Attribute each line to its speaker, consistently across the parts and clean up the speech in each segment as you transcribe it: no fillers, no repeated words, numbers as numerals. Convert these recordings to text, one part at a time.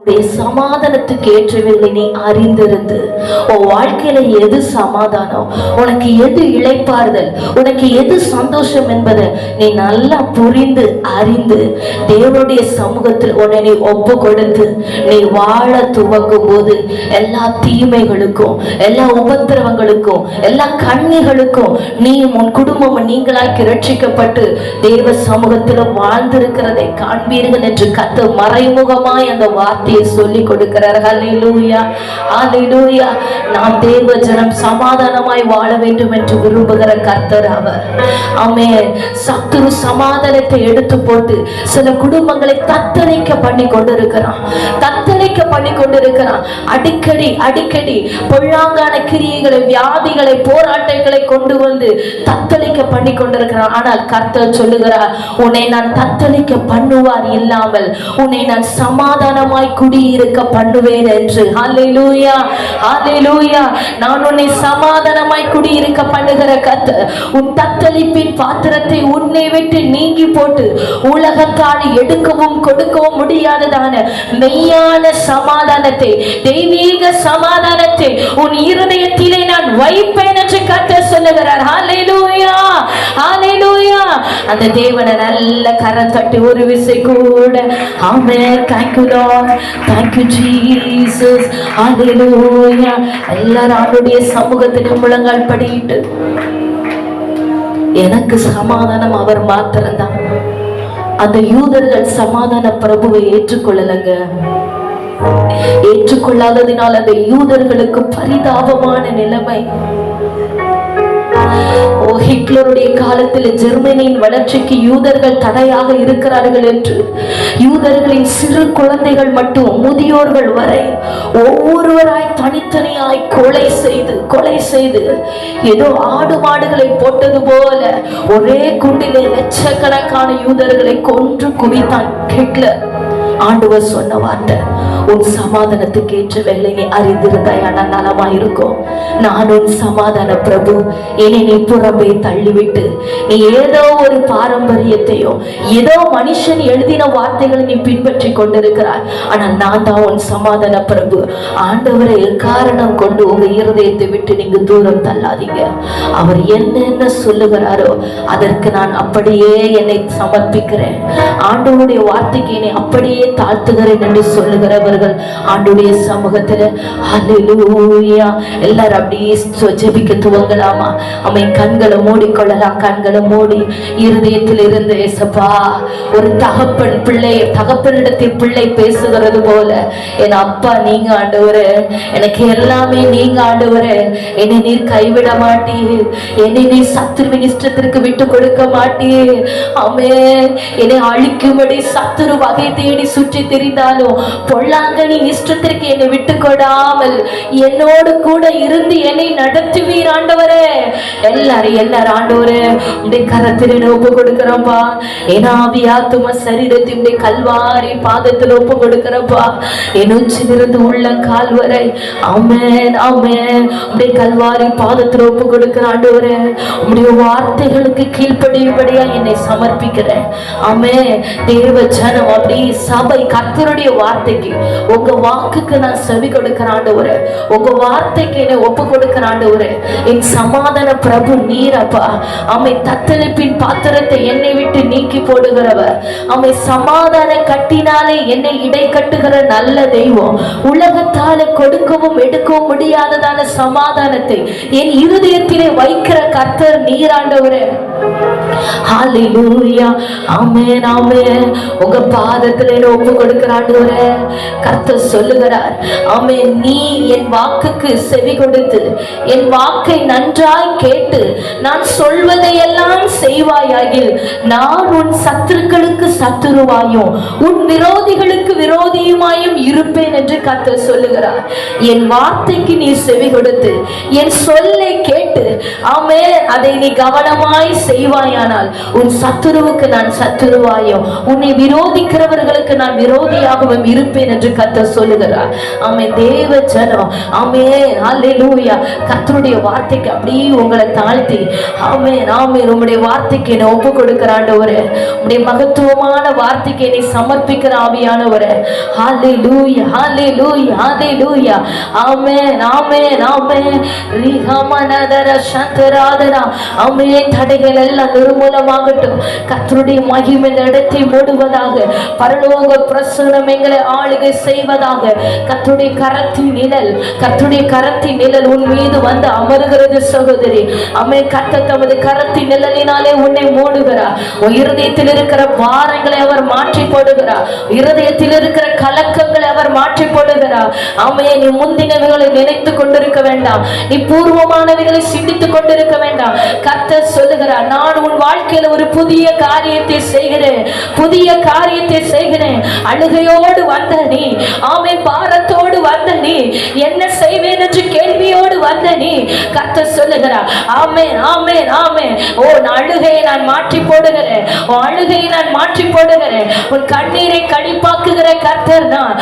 Speaker 1: சமாதானத்துக்கு ஏற்றவைகளை நீ அறிந்திருந்து உன் வாழ்க்கையில எது சமாதானம், உனக்கு எது இளைப்பாறுதல், உனக்கு எது சந்தோஷம் என்பதை நீ நல்லா புரிந்து அறிந்து தேவனுடைய சமூகத்தில் உன்னை நீ ஒப்பு கொடுத்து நீ வாழ துவங்கும் போது எல்லா தீமைகளுக்கும், எல்லா உபத்திரவங்களுக்கும், எல்லா கண்ணிகளுக்கும் நீ உன் குடும்பம் நீங்களாக்கி ரட்சிக்கப்பட்டு தேவ சமூகத்தில் வாழ்ந்திருக்கிறதை காண்பீர்கள் என்று கர்த்தர் மறைமுகமாய் அந்த வார்த்தை சொல்லி கொடுக்கிறார். ஹல்லேலூயா, ஹல்லேலூயா. நாம் தேவ ஜனம் சமாதானமாய் வாழ வேண்டும் என்று விரும்புகிற கர்த்தர் அவர். ஆமென். சத்துரு சமாதானத்தை எடுத்து போட்டு சில குடும்பங்களை தத்தளிக்க பண்ணி கொண்டிருக்கிறான், தத்தளிக்க பண்ணி கொண்டிருக்கிறான். அடிக்கடி அடிக்கடி பொல்லாங்கான கிரியைகளை, வியாதிகளை, போராட்டங்களை கொண்டு வந்து தத்தளிக்க பண்ணி கொண்டிருக்கிறான். ஆனால் கர்த்தர் சொல்லுகிறார், உன்னை நான் தத்தளிக்க பண்ணுவார் இல்லாமல் உன்னை நான் சமாதானமாய் குடியிருக்க பண்ணுவேன் என்று. ஹல்லேலூயா, ஹல்லேலூயா. நான் உன்னை சமாதானமாய் குடியிருக்க பண்ணுகிற கர்த்தர் உன் தத்தளிப்பின் பாத்திரத்தை உன்னை விட்டு நீங்கி போட்டு உலகத்தால் எடுக்கவும் கொடுக்கவும் முடியாததான மெய்யான சமாதானத்தை, தெய்வீக சமாதானத்தை உன் இருதயத்திலே நான் வைப்பேன் என்று கர்த்தர் சொல்லுகிறார். ஹல்லேலூயா, ஹல்லேலூயா. அந்த தேவனை நல்ல கரம் தட்டி ஒரு விசை கூட ஆமென். Thank you Lord, thank you Jesus, hallelujah. எல்லாரும் அவருடைய சமூகத்துக்கு முழங்கால் படியிட்டு, எனக்கு சமாதானம் அவர் மாத்திரம்தான். அந்த யூதர்கள் சமாதான பிரபுவை ஏற்றுக்கொள்ளலங்க. ஏற்றுக்கொள்ளாததினால் அந்த யூதர்களுக்கு பரிதாபமான நிலைமை. ஹிட்லருடைய காலத்தில் ஜெர்மனியின் வளர்ச்சிக்கு யூதர்கள் தடையாக இருக்கிறார்கள் என்று யூதர்களின் சிறு குழந்தைகள் மட்டும் முதியோர்கள் வரை ஒவ்வொருவராய் தனித்தனியாய் கொலை செய்து ஏதோ ஆடு மாடுகளை போட்டது போல ஒரே குண்டிலே லட்சக்கணக்கான யூதர்களை கொன்று குவித்தான் ஹிட்லர். ஆண்டவர் சொன்ன வார்த்தை, உன் சமாதானத்துக்கு ஏற்ற வேலையை அறிந்திருந்தாயான நலமா இருக்கும். நான் உன் சமாதான பிரபு. என்னை நீ புறம்பே தள்ளிவிட்டு நீ ஏதோ ஒரு பாரம்பரியத்தையோ ஏதோ மனுஷன் எழுதின வார்த்தைகளை நீ பின்பற்றி கொண்டிருக்கிறாய். ஆனால் நான் தான் உன் சமாதான பிரபு. ஆண்டவரை காரணம் கொண்டு உங்க இருதயத்தை விட்டு நீங்க தூரம் தள்ளாதீங்க. அவர் என்னென்ன சொல்லுகிறாரோ அதற்கு நான் அப்படியே என்னை சமர்ப்பிக்கிறேன். ஆண்டவருடைய வார்த்தைக்கு என்னை அப்படியே தாழ்த்துகிறேன் என்று சொல்லுகிறவர்கள் ஆண்டுடைய சமூகத்துல ஹல்லேலூயா எல்லாரும் அப்படியே ஜெபிக்க துவங்கலாமா? அமை கண்களை மூடிக்கொள்ளலாம். கண்களை மூடி இருதயத்தில் இருந்து, ஏசப்பா, ஒரு தகப்பனிடத்தில் பிள்ளை பேசுகிறது போல, என் அப்பா நீங்க ஆண்டவரே, எனக்கு எல்லாமே நீங்க ஆண்டவரே. என்னை நீர் கைவிட மாட்டீர், என்னை நீர் சத்துருவின் இஷ்டத்திற்கு விட்டு கொடுக்க மாட்டீர். ஆமென். என்னை அழிக்கும்படி சத்துரு வகை தேடி சுற்றி திரிந்தாலும் பொல்லாங்கனின் இஷ்டத்திற்கு என்னை விட்டு கொடாமல் என்னோடு கூட இருந்து என்னை நடத்துவீர் ஆண்டவரே. எல்லாரும் ஆண்டவரே உடைய கரத்தில் ஒப்பு கொடுக்கிறப்பா. என் ஆவி ஆத்தும சரீரத்தை உடைய கல்வாரி பாதத்தில் ஒப்பு கொடுக்கிறப்பா. என் உச்சிலிருந்து உள்ளங்கால் வரை ஆமென் ஆமென் உடைய கல்வாரி பாதத்தில் ஒப்பு கொடுக்கிற ஆண்டவரே. உடைய வார்த்தைகளுக்கு கீழ்ப்படியும்படியா என்னை சமர்ப்பிக்கிறேன். ஆமென். தேவ ஜனம் அப்படி சபை கர்த்தருடைய வார்த்தைக்கு, உங்க வாக்குக்கு நான் செவி கொடுக்கிற ஆண்டவரே. உங்க வார்த்தைக்கு என்னை ஒப்பு கொடுக்கிற ஆண்டவரே. என் சமாதான பிரபு நீரப்பா. அமை தத்தளிப்பின் பாத்திரத்தை என்னை விட்டு நீக்கி போடுகிறவர். அமை சமாதான கட்டினாலே என்னை இடை கட்டுகிற நல்ல தெய்வம். உலகத்தால கொடுக்கவும் எடுக்கவும் முடியாததான சமாதானத்தை என் இருதயத்திலே வைக்கிற கர்த்தர் நீராண்டவரே. ஹல்லேலூயா, ஆமென் ஆமென். உங்க பாதத்திலே ஒப்பு கொடுக்கிற ஆண்டவரே. கர்த்தர் சொல்லுகிறார், ஆமென், நீ என் வாக்குக்கு செவி கொடுத்து என் வாக்கை நன்றாய் கேட்டு நான் சொல்வதையெல்லாம் செய்வாயாகில் நான் உன் சத்துருக்களுக்கு சத்துருவாயும் உன் விரோதிகளுக்கு விரோதியுமாயும் இருப்பேன் என்று கர்த்தர் சொல்லுகிறார். என் வார்த்தைக்கு நீ செவி கொடுத்து என் சொல்லை கேட்டு ஆமென் அதை நீ கவனமாய் செய்வாயானால் உன் சத்துருவுக்கு நான் சத்துருவாயும் உன்னை விரோதிக்கிறவர்களுக்கு நான் விரோதியாகவும் இருப்பேன் என்று கர்த்தர் சொல்லுகிறார். ஆமென். தேவ ஜனம் ஆமென் ஹல்லேலூயா கர்த்தருடைய வார்த்தைக்கு அப்படியே உங்களை தாழ்த்தி ஆமென் ஆமென் உம்முடைய வார்த்தைக்கு என்னை ஒப்பு கொடுக்கிற ஆண்டவரே. உம்முடைய மகத்துவமான வார்த்தைக்கு என்னை சமர்ப்பிக்கிற ஆவியானவரே. ஹல்லேலூயா ஹalleluya ஹalleluya ஹalleluya ஆமென் ஆமென் ஆமென் ரிஹமனதர சந்தராதரா ஆமென். தடைகள் எல்லாம் நிர்மூலமாகட்டும். கர்த்தருடைய மகிமை இடத்தை மூடுவதாக. பரலோக பிரசன்னம் எங்களை ஆளுகை செய்வதாக. கர்த்தருடைய கரத்தின் நிழல், கர்த்தருடைய கரத்தின் நிழல் உன் மீது வந்து அமருகிறது சகோதரி. ஆமென். கர்த்தர் தமது கரத்தின் நிழலினாலே உன்னை மூடுகிறார். உன் இருதயத்தில் இருக்கிற பாரங்களை அவர் மாற்றி போடுகிறார். இருதயத்தில் இருக்கிற கலக்கங்களை அவர் மாற்றி போடுகிறார். ஆமென். நீ முந்தினவைகளை நினைத்து கொண்டிருக்க வேண்டாம். நீ பூர்வமானவைகளை சிந்தித்துக் கொண்டிருக்க வேண்டாம். கர்த்தர் சொல்லுகிறார், நான் உன் வாழ்க்கையில ஒரு புதிய காரியத்தை செய்கிறேன், புதிய காரியத்தை செய்கிறேன். அழுகையோடு வந்த நீ, ஆமென், பாரத்தோடு வந்த நீ, என்ன செய்வேன் என்று கேள்வியோடு வந்த நீ, கர்த்தர் சொல்லுகிறார், ஆமென் ஆமென் ஆமென். ஓ, அழுகையை நான் மாற்றி போடுகிறேன், உன் அழுகையை நான் மாற்றி போடுகிறேன். உன் கண்ணீரை கழிப்பாக்குகிற கர்த்தர் நான்.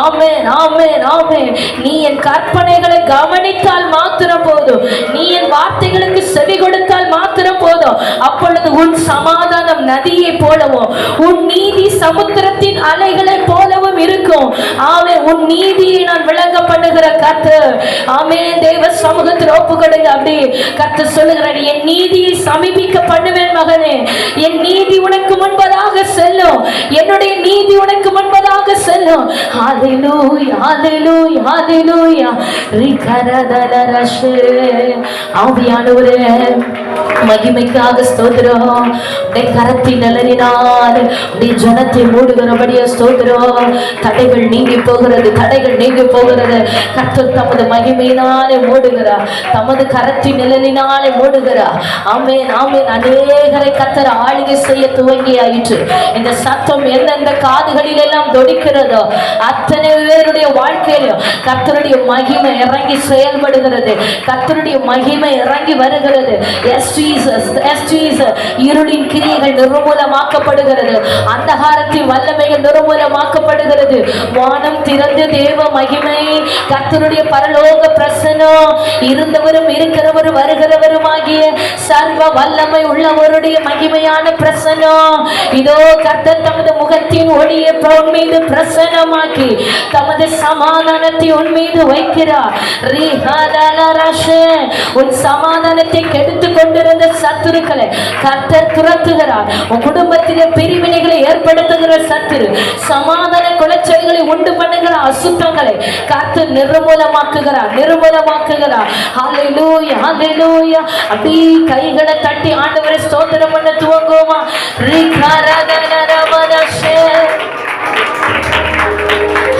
Speaker 1: ஆமென் ஆமென் ஆமென். நீ என் கற்பனைகளை கவனித்தால் மாத்திரம் போதும், நீ என் வார்த்தைகளுக்கு செவி கொடுத்தால் மாத்திரம் போதும். அப்பொழுது உன் சமாதானம் நதியை போலவும் உன் நீதி சமுத்திரத்தின் அலைகளை போலவும் இருக்கும். ஆமென். உன் நீதியை நான் விளங்க பண்ணுகிற கர்த்தர். ஆமென். தேவ சமூகத்தில் ஒப்புக்கொடுங்க. அப்படி கர்த்தர் சொல்லுகிறார், என் நீதியை சமீபிக்க பண்ணுவேன் மகனே. என் நீதி உனக்கு முன்பதாக செல்லும், என்னுடைய நீதி உனக்கு முன்பதாக செல்லும். ஹalleluya ஹalleluya ஹalleluya. ரிகரதரஷே. ஆவியானவரே, மகிமைக்காக ஸ்தோத்திரம். கரத்தின் நிழலினால் ஜனத்தை மூடுகிறபடிய ஸ்தோத்திரம். தடைகள் நீங்கி போகிறது, தடைகள் நீங்கி போகிறது. கர்த்தர் தமது மகிமையினாலே மூடுகிறார், தமது கரத்தின் நிழலினாலே மூடுகிறார். ஆமென் ஆமென். அநேகரை கர்த்தர் ஆளுகை செய்ய துவங்கி ஆயிற்று. இந்த சத்தம் எந்தெந்த காதுகளில் எல்லாம் தொடிக்கிறதோ அத்தனை பேருடைய வாழ்க்கையிலும் கர்த்தருடைய மகிமை இறங்கி செயல்படுகிறது. கர்த்தருடைய மகிமை இறங்கி வருகிறது. S Jesus, S Jesus. இருளின் கிரியைகள் நிர்மூலமாக்கப்படுகிறது, அந்தகாரத்தின் வல்லமைகள் நிர்மூலமாக்கப்படுகிறது. வானம் திறந்து தேவ மகிமை, கர்த்தருடைய பரலோக பிரசன்னம், இருந்தவரும் இருக்கிறவரும் வருகிறவருமாகிய சர்வ வல்லமை உள்ளவருடைய மகிமையான பிரசன்னம். இதோ கர்த்தர் தமது முகத்தின் ஒளியை உன் மீது பிரசன்னமாக்கி தமது சமாதானத்தை உன் மீது வைக்கிறார். உன் சமாதானத்தை கெடுத்துக் கொண்டிருந்த சத்துருக்களை கர்த்தர் துரத்துகிறார். உன் குடும்பத்திலே பிரிவினைகளை ஏற்படுத்துகிற சத்துரு, சமாதான குலைச்சல்களை உண்டு பண்ணுகிற அசுத்தங்களை கர்த்தர் நிர்மூலமாக்குகிறார், நிர்மூலமாக்குகிறார். ஹalleluya ஹalleluya. அப்படி கைகளை தட்டி ஆண்டவரை ஸ்தோத்திரம் பண்ண துவங்குவோமா?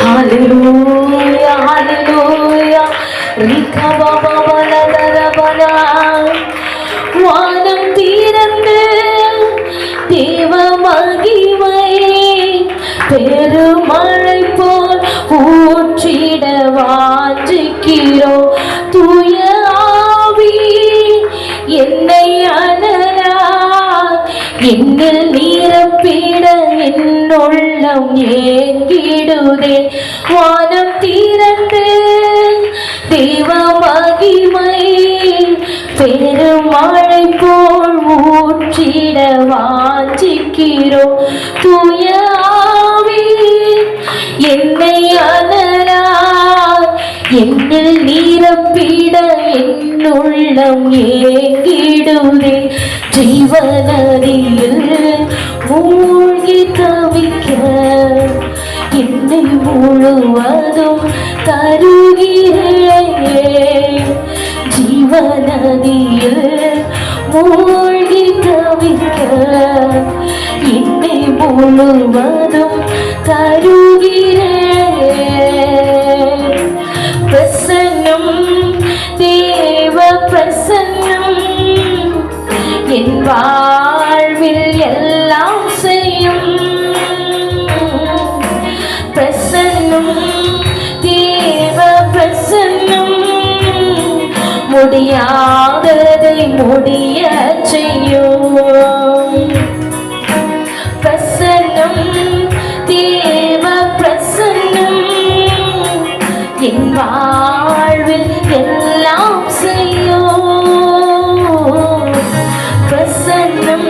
Speaker 1: ஹalleluya ஹalleluya. வானம் திறந்து தேவ மகிமை பெருமழை போல் ஊற்றிட வாஞ்சிக்கிறோம். தூய ஆவி என்னை அனலா என்னில் நிரப்பிட என் உள்ளம் ஏங்கிடுதே. வானம் திறந்து தேவ மகிமை பெருமழை போல் ஊற்றிட வாஞ்சிக்கிறோம். தூய ஆவி என்னை அனலா என்னில் நிரப்பிட என் உள்ளம் ஏங்கிடுதே. ஜீவநதியில் மூழ்கி தவிக்க என்னை முழுவதும் தருகிறேன். ஜீவநதியில் மூழ்கி தவிக்க என்னை முழுவதும் தருகிறேன். பிரசன்னம், தேவ பிரசன்னம் என் வாழ்வில் எல்லாம் செய்யும். பிரசன்னம், தேவ பிரசன்னம் முடியாததை முடிய செய்யும். பிரசன்னம், தேவ பிரசன்னம் என் வாழ்வில் எல்லாம் செய்யும். பிரசன்னம்,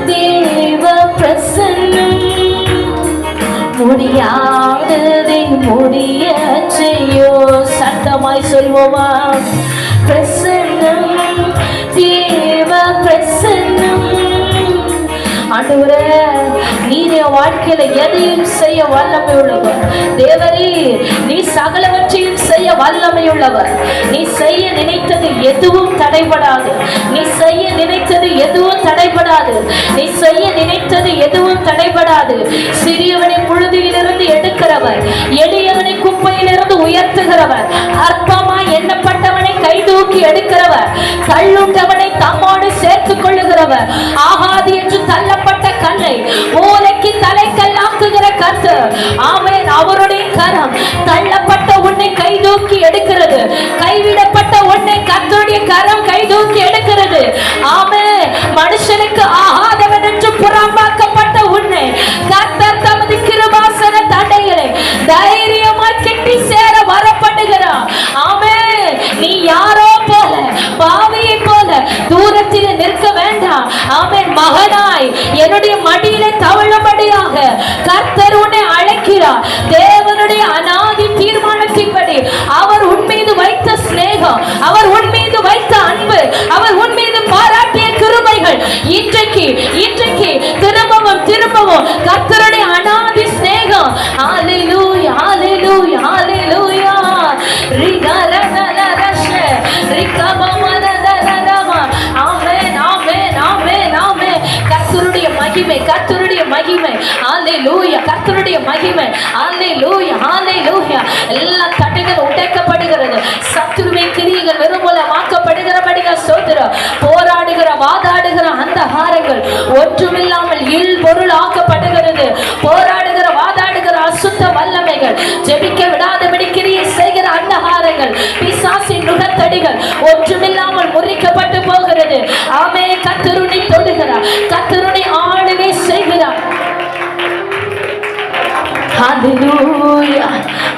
Speaker 1: தேவ பிரசன்னம் முடியாததை முடிய செய்யோ. சத்தமாய் சொல்வோமா? பிரசன்னம், தேவ பிரசன்னம். ஆண்டவரே, நீர் என் வாழ்க்கையில எதையும் செய்ய வல்லமை உள்ளவர். தேவரே, நீ சகலவற்றையும் செய்ய வல்லமை உள்ளவர். நீ செய்ய நினைத்தது எதுவும் தடைபடாது. நீ செய்ய நினைத்தது எதுவும் தடைபடாது. நீ செய்ய நினைத்தது எதுவும் தடைபடாது. சிறியவனை புழுதியிலிருந்து எடுக்கிறவர், எளியவனை குப்பையிலிருந்து உயர்த்துகிறவர், அற்பமாய் எண்ணப்பட்டவனை கை தூக்கி எடுக்கிறவர், தள்ளுண்டவனை தம்மோடு சேர்த்துக் கொள்ளுகிறவர், ஆகாது என்று தள்ளப்பட்ட கல்லை ஓலைக்கு தலைக்கல்லாக்குகிற கர்த்தர். ஆமென். அவருடைய கரம் தள்ளப்பட்ட உன்னை கை தூக்கி எடுக்கிறது. கைவிடப்பட்ட உன்னை கர்த்தருடைய கரம் கை தூக்கி எடுக்கிறது. ஆமென். மனுஷனுக்கு ஆகாதவன் என்று புறம்பாக்கப்பட்ட உன்னை கர்த்தர் தமது கிருபாசன தண்டைகளை தைரியமாய் கட்டி சேர வரப்படுகிறார். ஆமென். நீ யாரோ போல, பாவியை போல தூரத்தில் நிற்க வேண்டாம். ஆமென். மகனாய் என்னுடைய மடியில தவழும்படியாக கர்த்தர் உன்னை அழைக்கிறார். தேவனுடைய அநாதி தீர்மானத்தின்படி அவர் உன் மீது வைத்த சிநேகம், அவர் உன் மீது வைத்த அன்பு, அவர் உன் மீது பாராட்டிய கிருபைகள் இன்றைக்கு திரும்பவும் கர்த்தருடைய அநாதி சிநேகம். ஹல்லேலூயா, ஹல்லேலூயா, ஹல்லேலூயா. கர்த்தருடைய மகிமை, கர்த்தருடைய மகிமை. ஹல்லேலூயா, கர்த்தருடைய மகிமை. ஹல்லேலூயா, ஹல்லேலூயா. எல்லா தடைகள் உடைக்கப்படுகிறது. சத்துருவின் கிரியைகள் நிர்மூலமாக்கப்படுகிறபடியா ஸ்தோத்திரம். போராடுகிற வாதாடுகிற அந்த ஹாரங்கள் ஒன்றுமில்லாமல் இல் பொருள் ஆக்கப்படுகிறது. போராடுகிற வாதாடுகிற அசுத்த வல்லமைகள், ஜெபிக்க விடாதபடி கிரியை செய்கிற அந்த ஹாரங்கள், பிசாசின் நுகத்தடிகள் ஒன்றுமில்லாமல் முறிக்கப்பட்டு போகிறது. ஆமே. கர்த்தருனை தொடுகிறார், கர்த்தருனை ஆளுகை செய்கிறார். ஹல்லேலூயா,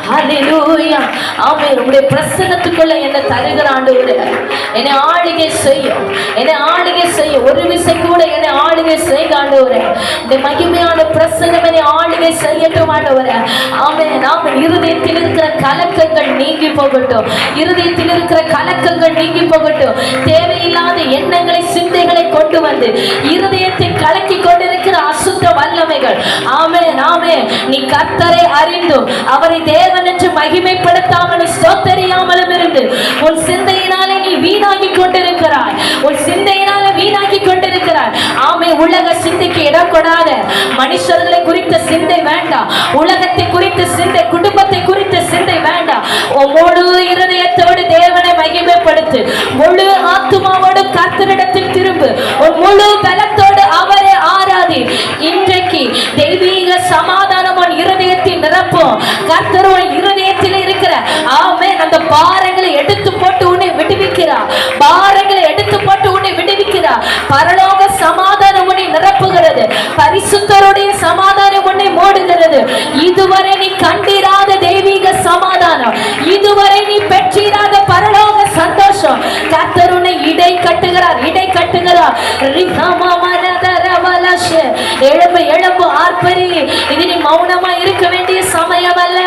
Speaker 1: ஹல்லேலூயா. ஆமென். உம்முடைய பிரசன்னத்துக்குள்ள என்னை தருகிற ஆண்டவரே, என்னை ஆளுகை செய்யும், என்னை ஆளுகை செய்யும். ஒரு விசை கூட என்னை ஆளுகை செய்ய ஆண்டவரே. இந்த மகிமையான பிரசன்னம் என்னை ஆளுகை செய்யட்டும் ஆண்டவரே. ஆமென். ஆமென். இருதயத்தில் இருக்கிற கலக்கங்கள் நீங்கி போகட்டும். இருதயத்தில் இருக்கிற கலக்கங்கள் நீங்கி போகட்டும். தேவையில்லாத எண்ணங்களை, சிந்தைகளை கொண்டு வந்து இருதயத்தை கலக்கி கொண்டிருக்கிற அசுத்த வல்லமைகள், ஆமென், ஆமென். நீ கர்த்தரை அறிந்தும் அவரை தேவன் என்று மகிமைப்படுத்தாமலும் ஸ்தோத்தரியாமலும் இருந்து உன் சிந்தையினாலே நீ வீணாகி கொண்டிருக்கிறாய். உன் சிந்தையினாலே வீணாகி கொண்டிருக்கிறாய். ஆமே. உலக சிந்தைக்கு இடம் கொடாத. மனுஷர்களை குறித்த சிந்தை வேண்டாம். உலகத்தை குறித்த சிந்தை, குடும்பத்தை குறித்த சிந்தை வேண்டாம். முழு இருதயத்தோடு தேவனை மகிமைப்படுத்து. முழு ஆத்துமாவோடு கர்த்தரிடத்தில் திரும்பு. உன் முழு பலத்தோடு அவரை ஆராதி. இன்றைக்கு தெய்வீக சமாதானம் உன் இருதயத்தில் நிரப்பும். கர்த்தர் உன் இருதயத்தில் இருக்கிற ஆமென் அந்த பாரங்களை எடுத்து போட்டு உன்னை விடுவிக்கிறார். பாரங்களை எடுத்து போட்டு உன்னை விடுவிக்கிறார். பரலோக சமாதானம் உன்னை நிரப்புகிறது. பரிசுத்தருடைய சமாதானம் உன்னை மூடுகிறது. இதுவரை நீ கண்டிராத தெய்வீக சமாதானம், இதுவரை நீ பெற்றிராத பரலோக சந்தோஷம் கர்த்தர் உன்னை இடை கட்டுகிறார், இடை கட்டுகிறார். எழும்பு, எழும்பு, ஆர்ப்பரி. இது நீ மௌனமா இருக்க வேண்டிய சமயம் அல்ல.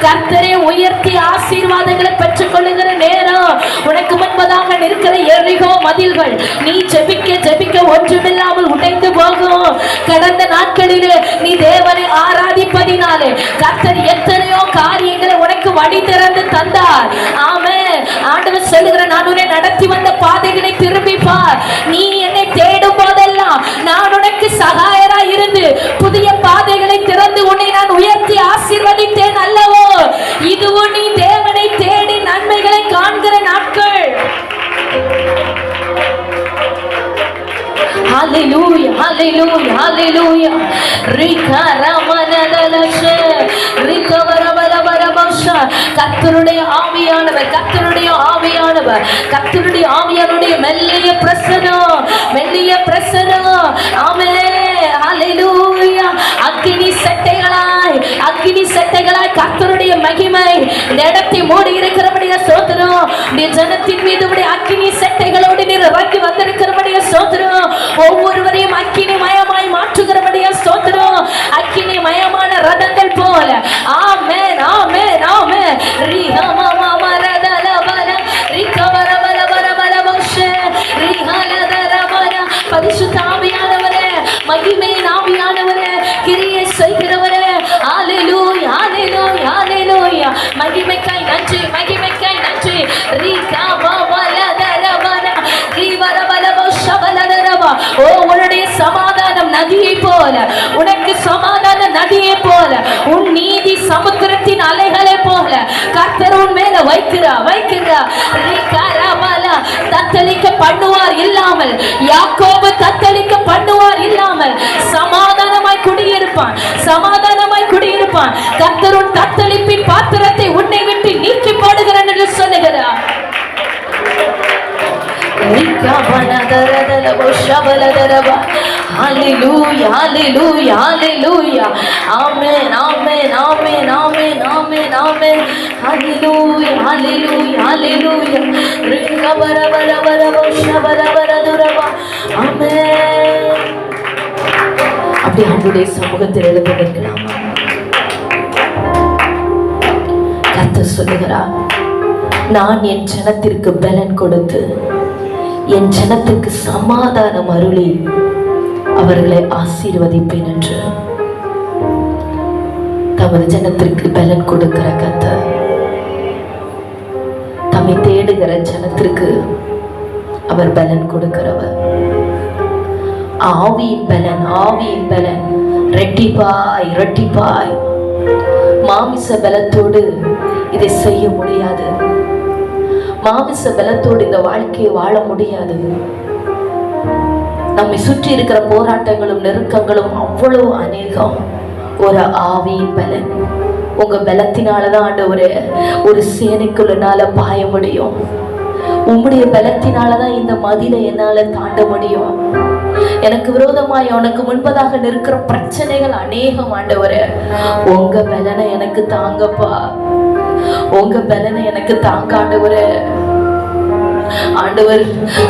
Speaker 1: கர்த்தரை உயர்த்தி ஆசீர்வாதங்களை பெற்றுக் கொள்ளுகிற நேரம். உனக்கு முன்பதாக நிற்கிற எரிகோ மதில்கள் நீ ஜெபிக்க ஜெபிக்க ஒன்றுமில்லாமல் உடைந்து போகும். கடந்த நாட்களிலே நீ தேவனை ஆராதிப்பதினாலே கர்த்தர் எத்தனையோ காரியங்களை உனக்கு வழி திறந்து தந்தார். ஆமென். ஆண்டவர் சொல்லுகிற, நான் உன்னை நடத்தி வந்த பாதைகளை திரும்பி பார். நீ என்னை தேடும் போதெல்லாம் நான் உனக்கு சகாயராய் இருந்து புதிய பாதைகளை திறந்து உன்னை நான் உயர்த்தி ஆசீர்வதித்தேன் அல்லவோ. இதுவும் நீ தேவனை தேடி நன்மைகளை காண்கிற நாட்கள். ஹல்லேலூயா, ஹல்லேலூயா, ஹல்லேலூயா. கர்த்தருடைய ஆவியானவர், கர்த்தருடைய ஆவியானவர், கர்த்தருடைய ஆவியானுடைய மெல்லிய பிரசன்னம், மெல்லிய பிரசன்னம். ஆமென். ஹல்லேலூயா. அக்கினி சட்டைகளாய், அக்கினி சட்டைகளாய் கர்த்தருடைய மகிமை இந்த இடத்தை மூடி இருக்கிறபடியா ஸ்தோத்திரம். இந்த ஜனத்தின் மீது உடைய அக்கினி சட்டைகளோடு நீர் இறங்கி வந்திருக்கிறபடியா ஸ்தோத்திரம். ஒவ்வொருவரையும் அக்கினி மயமாய் மாற்றுகிறபடியா ஸ்தோத்திரம். அக்கினி மயமான ரதங்கள் போல போல, உனக்கு சமாதான நதியை போல, உன் நீதி சமுத்திரத்தின் அலைகளை போல கர்த்தர் உன் மேல வைக்கிறா. தத்தளிக்க பண்ணுவார் இல்லாமல், யாக்கோபு தத்தளிக்க பண்ணுவார் இல்லாமல் சமாதானமாய் குடியிருப்பான், சமாதானமாய் குடியிருப்பான். கர்த்தர் உன் தத்தளிப்பின் பாத்திரத்தை உன்னை விட்டு நீக்கி போடுகிறேன் என்று சொல்லுகிறார். Hallelujah, hallelujah, hallelujah. Amen, amen, amen, amen, amen, amen. Hallelujah, hallelujah, hallelujah. Amen. அப்படி அவருடைய சமூகத்தில் எழுந்து நிற்கலாமா? கர்த்தர் சொல்லுகிறார், நான் என் ஜனத்திற்கு பலன் கொடுத்து என் ஜனத்திற்கு சமாதானம் அருளி அவர்களை ஆசீர்வதிப்பேன் என்று. தமது ஜனத்திற்கு பலன் கொடுக்கிற கர்த்தர் தம்மை தேடுகிற ஜனத்திற்கு அவர் பலன் கொடுக்கிறவர். ஆவியின் பலன், ஆவியின் பலன் இரட்டிப்பாய் இரட்டிப்பாய். மாமிச பலத்தோடு இதை செய்ய முடியாது. மாமிச பலத்தோடு இந்த வாழ்க்கையை வாழ முடியாது. நம்மை சுற்றி இருக்கிற போராட்டங்களும் நெருக்கங்களும் அவ்வளவு அநேகம். ஒரு ஆவியின் பலன், உங்க பலத்தினாலதான் ஆண்டவரே ஒரு சேனைக்குள்ளனால பாய முடியும். உம்முடைய பலத்தினாலதான் இந்த மதிலை என்னால தாண்ட முடியும். எனக்கு விரோதமாய் உனக்கு முன்பதாக நிற்கிற பிரச்சனைகள் அநேகம் ஆண்டவரே, உங்க பலனை எனக்கு தாங்கப்பா, உங்க பலனை எனக்கு தாங்க ஆண்டவரே. ஆண்டவர்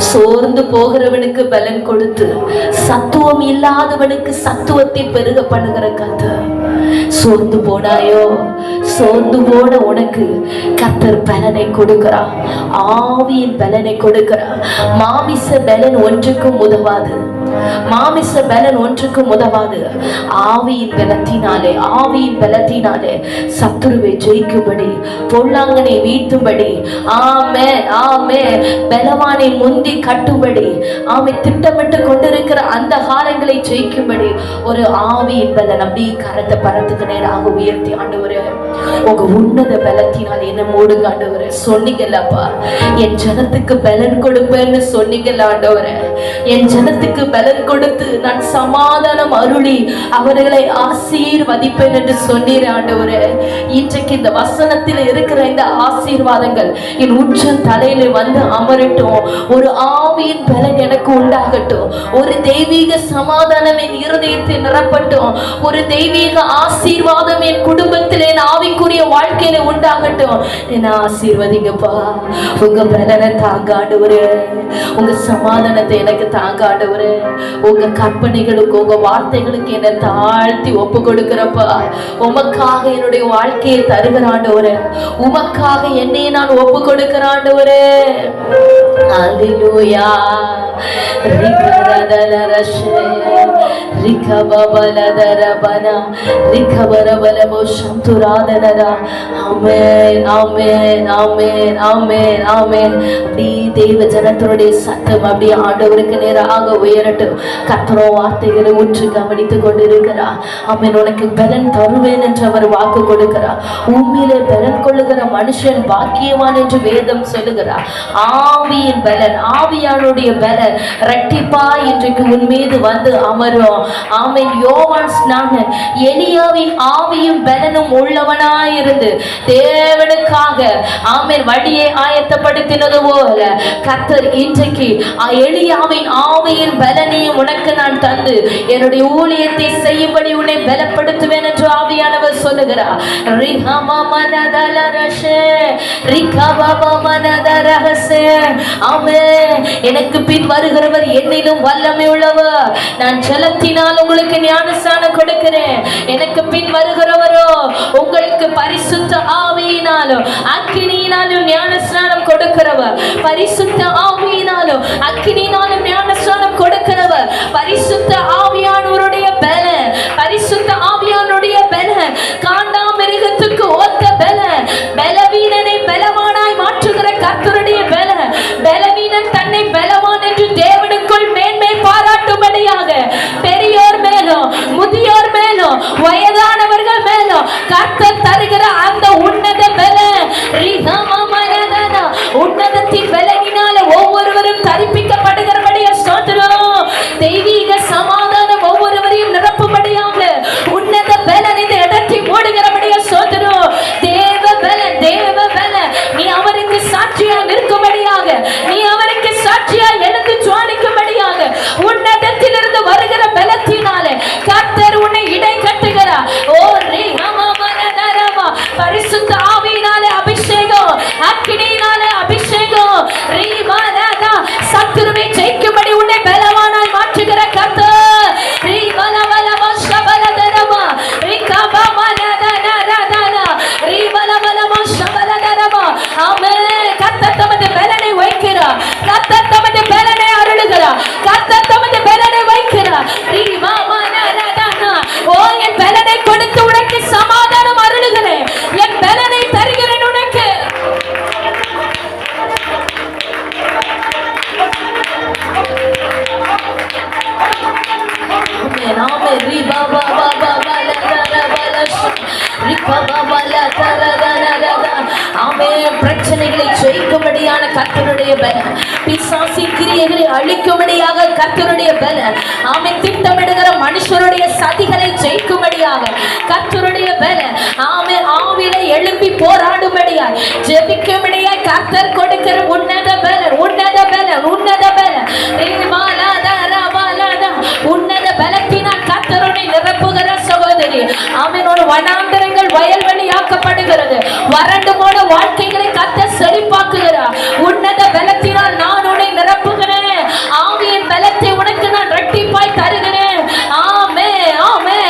Speaker 1: சோர்ந்து போகிறவனுக்கு பலன் கொடுத்து சத்துவம் இல்லாதவனுக்கு சத்துவத்தை பெருக பண்ணுகிற கர்த்தர். சோர்ந்து போனாயோ, சோர்ந்து போன உனக்கு கர்த்தர் பலனை கொடுக்கிறார், ஆவியின் பலனை கொடுக்கிறார். மாமிச பலன் ஒன்றுக்கும் உதவாது, மாமிச பலன் ஒன்றுக்கும் உதவாது. ஆவியின் பலத்தினாலே, ஆவியின் பலத்தினாலே சத்துருவை ஜெயிக்கும்படி, பொல்லாங்கனை வீழ்த்தும்படி, ஆமே ஆமே பலவானை முந்தி கட்டும்படி, ஆமை திட்டமிட்டு கொண்டிருக்கிற அந்த காரங்களை ஜெயிக்கும்படி ஒரு ஆவியின் பலன். அப்படி கரத்தை பரத்துக்கு நேராக உயர்த்தி, ஆண்டவரே உங்க உன்னத பலத்தினால் என்ன மூடுங்க ஆண்டவரே. சொன்னீங்கல்லப்பா, என் ஜனத்துக்கு பலன் கொடுப்பேன்னு சொன்னீங்கல்ல ஆண்டவரே. என் ஜனத்துக்கு பலன் கொடுத்து நான் சமாதானம் அருளி அவர்களை ஆசீர்வதிப்பேன் என்று சொன்னீர் ஆண்டவரே. இன்றைக்கு இந்த வசனத்தில் இருக்கிற இந்த ஆசீர்வாதங்கள் என் உச்ச தலையில வந்து அமரட்டும். ஒரு ஆவியின் பலன் எனக்கு உண்டாகட்டும். ஒரு தெய்வீக சமாதானம் என் இருதயத்தில் நிரப்பட்டும். ஒரு தெய்வீக ஆசீர்வாதம் என் குடும்பத்தில், என் ஆவிக்குரிய வாழ்க்கையில உண்டாகட்டும். என்ன ஆசீர்வதிங்கப்பா. உங்க பலனை தாங்க ஆண்டவரே, உங்க சமாதானத்தை எனக்கு தாங்க ஆண்டவரே. உங்க கற்பனைகளுக்கு, உங்க வார்த்தைகளுக்கு என்னை தாழ்த்தி ஒப்பு கொடுக்கிறப்பா. உமக்காக என்னுடைய வாழ்க்கையை தருகிற ஆண்டவரே, உமக்காக என்னை நான் ஒப்பு கொடுக்கிற ஆண்டவரே. அல்லேலூயா. தேவ ஜனத்தினுடைய சத்தம் அப்படியே ஆண்டவருக்கு நேராக உயரட்டும். கர்த்தரோ வார்த்தைகளை ஊற்றி கவனித்துக் கொண்டிருக்கிறார். ஆமென். உனக்கு பலன் தருவேன் என்று அவர் வாக்கு கொடுக்கிறார். உண்மையிலே பலன் கொள்ளுகிற மனுஷன் பாக்கியவான் என்று வேதம் சொல்லுகிறார். ஆவியின் பலன், ஆவியானுடைய பலன் இரட்டிப்பா இன்றைக்கு உன் மீது வந்து அமரும். ஆமென். யோவான் ஸ்நானன் எலியாவின் ஆவியும் பலனும் உள்ளவனாயிருந்து தேவனுக்காக ஆமென் வழியை ஆயத்தப்படுத்தினது போல கர்த்தர் இன்றைக்கு எலியாவின் ஆவியின் பலனையும் உனக்கு நான் தந்து என்னுடைய ஊழியத்தை செய்யும்படி உன்னை பலப்படுத்துவேன் என்று ஆவியானவர் சொல்லுகிறார். எனக்கு பின் வருகிறவர் என்னிலும் வல்லமை உள்ளவர். நான் ஜலத்தினால் உங்களுக்கு ஞானஸ்நானம் கொடுக்கிறேன். எனக்கு பின் வருகிறவரோ உங்களுக்கு பரிசுத்த ஆவியினாலும் அக்கினியினாலும் ஞானஸ்நானம் கொடுக்கிறவர். பரிசுத்த ஆவியினாலும் அக்கினியினாலும் ஞானஸ்நானம் கொடுக்கிறவர். பரிசுத்த ஆவியானவருடைய பலன், பரிசுத்த ஆவியானுடைய பலன் காண்டாமிருகத்துக்கு ஒத்த பலன். பலவீனனை பலவானாய் மாற்றுகிற கர்த்தருடைய பலன். பலவீனன் தன்னை பலவான் என்று தேவனுக்குள் மேன்மை பாராட்டும்படியாக பெரியோர் மேலும் பிரச்சனைகளை ஜெயிக்கும்படியான கர்த்தருடைய பலன், பிசாசின் கிரியைகளை அழிக்கும்படியாக கர்த்தருடைய பலன், ஆமென், திட்டமிடுகிற மனுஷருடைய சதிகளை ஜெயிக்கும்படியாக கர்த்தருடைய பலன், ஆமென், ஆவியிலே எழும்பி போராடும்படியாய் ஜெபிக்கும்படியாய் கர்த்தர் கொடுக்கிற உன்னத பலன், உன்னத பலன், உன்னத பலன், உன்னத பலத்தினால் கர்த்தருடைய நிரப்புகிற சகோதரி, ஆமென். ஒரு வனாந்தரங்கள் வயல்வெளியாக்கப்படுகிறது, வறண்டு போன வாழ்க்கைகளை கர்த்தர் செழிப்பாக்குகிறார். உன்னத பலத்தினால் நான் உன்னை நிரப்புகிறேன், ஆவியின் பலத்தை உனக்கு நான் இரட்டிப்பாய் தருகிறேன். ஆமே ஆமே.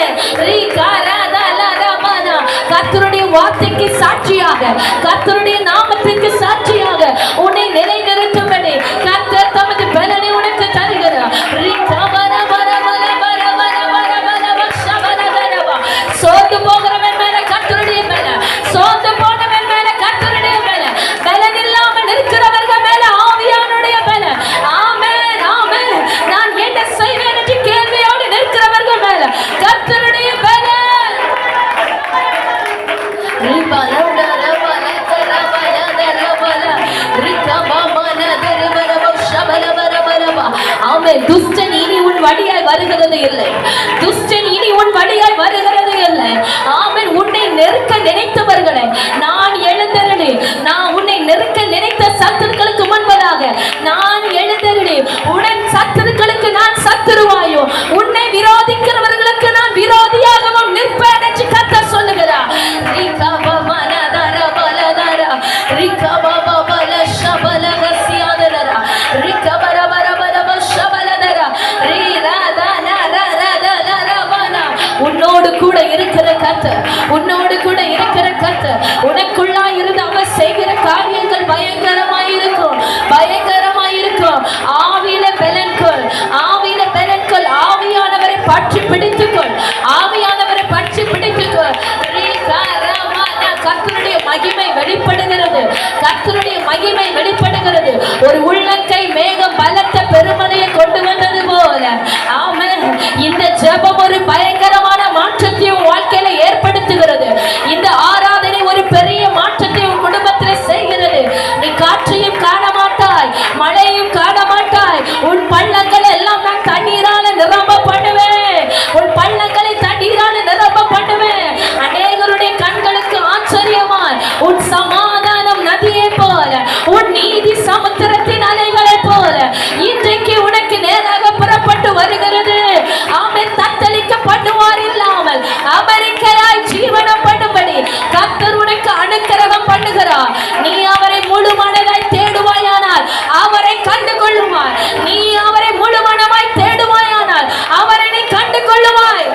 Speaker 1: கர்த்தருடைய வார்த்தைக்கு சாட்சியாக, கர்த்தருடைய நாமத்திற்கு சாட்சியாக உன்னை நிலைநிறுத்தும்படி கர்த்தர் தமது பலனை உனக்கு தருகிறார். சோர்ந்து போகிறவன் மேல கர்த்தருடைய பலன், சோர்ந்து போனவன் மேல கர்த்தருடைய பலன், பலன் இல்லாமல் இருக்கிறவர்கள் மேல ஆவியானுடைய பலன். ஆமென் ஆமென். நான் என்ன செய்வேன் என்று கேள்வியோடு நிற்கிறவர்கள் மேல கர்த்தருடைய பலன். துஷ்டன் இனி உன் வழியாய் வருகிறது இல்லை, துஷ்டன் இனி உன் வழியாய் வருகிறது இல்லை. ஆமென். உன்னை நெருக்க நினைத்தவர்களை நான் எழுந்தருளி, நான் உன்னை நெருக்க நினைத்த சத்துருக்களுக்கு முன்பதாக நான் எழுந்தருளி, உடன் சத்துருக்களுக்கு நான் சத்துருவாயோ, உன்னை விரோதிக்கிறவர்களுக்கு நான் விரோதியாகவும் நிற்பேன் என்று கர்த்தர் சொல்லுகிறார். உன்னோடு கூட இருக்கிற கர்த்தர், உன்னோடு கூட இருக்கிற கர்த்தர், உனக்குள்ளா இருந்து அவர் செய்கிற காரியங்கள் பயங்கரமாயிருக்கும், பயங்கரமாயிருக்கும். ஆவியில பலன்கள், ஆவியில பலன்கள், ஆவியானவரை பற்றி பிடித்துக்கொள், ஆவியானவரை பற்றி பிடித்துக்கொள். கர்த்தருடைய மகிமை வெளிப்படுகிறது, கர்த்தருடைய மகிமை வெளிப்படுகிறது. ஒரு உள்ளங்கை மேகம் பலத்த பெருமழையை கொண்டு வந்தது போல, ஆமென், இந்த ஜெபம் ஒரு பயங்கரமான மாற்றத்தை உன் வாழ்க்கையில ஏற்படுத்துகிறது. இந்த ஆராதனை ஒரு பெரிய மாற்றத்தை உன் குடும்பத்தில் செய்கிறது. நீ காற்றையும் காண மாட்டாய், மழையும் காண மாட்டாய். உன் பள்ளங்கள் எல்லாம் நான் தண்ணீரால நிரம்ப பண்ணுவேன், உன் பள்ளங்களை தண்ணீரால நிரம்ப பண்ணுவேன். அநேகருடைய கண்களுக்கு ஆச்சரியமாய் உன் சமாதானம் நதியை போல, உன் நீதி சமுத்திரத்தின் அலைகளை போல இன்றைக்கு உனக்கு நேராக புறப்பட்டு வருகிறது. ஆமென். தத்தளிக்கப்படுவார் இல்லாமல் அமெரிக்கையாய் ஜீவனம் பண்ணும்படி கர்த்தர் உனக்கு அனுக்கிரகம் பண்ணுகிறார். நீ அவரை முழு மனதாய் தேடுவாயானால் அவரை கண்டு கொள்ளுவாய். நீ அவரை முழு மனமாய் தேடுவாயானால் அவரை நீ கண்டு கொள்ளுவாய்.